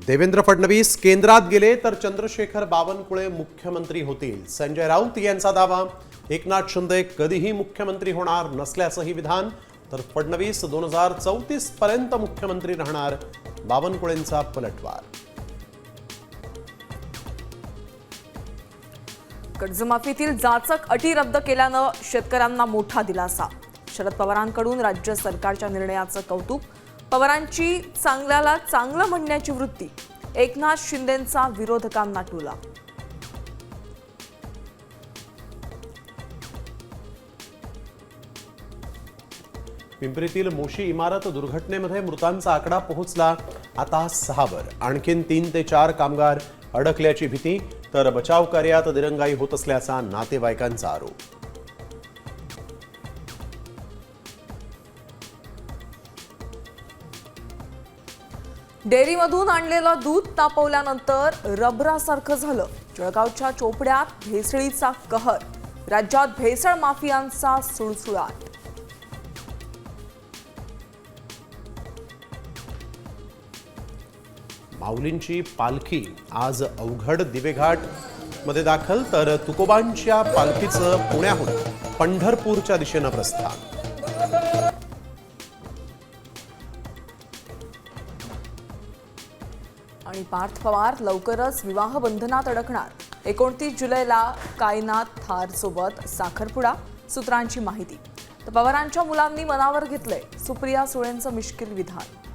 देवेंद्र फडणवीस केंद्रात गेले तर चंद्रशेखर बावनकुळे मुख्यमंत्री होतील, संजय राऊत यांचा दावा। एकनाथ शिंदे कधीही मुख्यमंत्री होणार नसल्याचंही विधान। तर फडणवीस 2034 पर्यंत मुख्यमंत्री राहणार, बावनकुळेंचा पलटवार। कर्जमाफीतील जाचक अटी रद्द केल्यानं शेतकऱ्यांना मोठा दिलासा। शरद पवारांकडून राज्य सरकारच्या निर्णयाचं कौतुक। पवारांची चांगल्याला चांगलं म्हणण्याची वृत्ती। एकनाथ शिंदेंचा विरोधकांना टोला। पिंपरीतील मोशी इमारत दुर्घटनेमध्ये मृतांचा आकडा पोहोचला आता 6 वर। आणखीन 3 ते 4 कामगार अडकल्याची भीती, तर बचाव कार्यात दिरंगाई होत असल्याचा नातेवाईकांचा आरोप। डेअरीमधून आणलेलं दूध तापवल्यानंतर रबरासारखं झालं। जळगावच्या चोपड्यात भेसळीचा कहर। राज्यात भेसळ माफियांचा सुळसुळाट। माऊलींची पालखी आज अवघड दिवेघाट मध्ये दाखल, तर तुकोबांच्या पालखीचं पुण्याहून पंढरपूरच्या दिशेनं प्रस्थान। आणि पार्थ पवार लवकरच विवाह बंधनात अडकणार। 29 जुलैला कायनात थार सोबत साखरपुडा, सूत्रांची माहिती। तर पवारांच्या मुलांनी मनावर घेतलंय सुप्रिया सुळेंचं मिश्किल विधान।